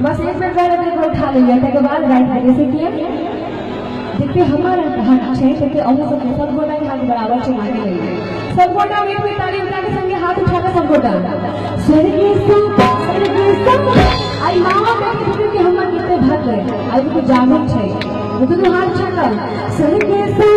बस एक मिनट गाना देखो उठा लिया तक बाद राइट है जैसे कि देखिए हमारा हाथ छे देखिए अमु सब सब गोटा के हाथ बराबर से मांगे गई सब गोटा वेट में ताली बजा के संगे हाथ उठा के सब गोटा स्वर्ग से आई मामा देखिए कि हम कितने भाग गए आई तो जागरूक छे वो तो हाथ छकल स्वर्ग से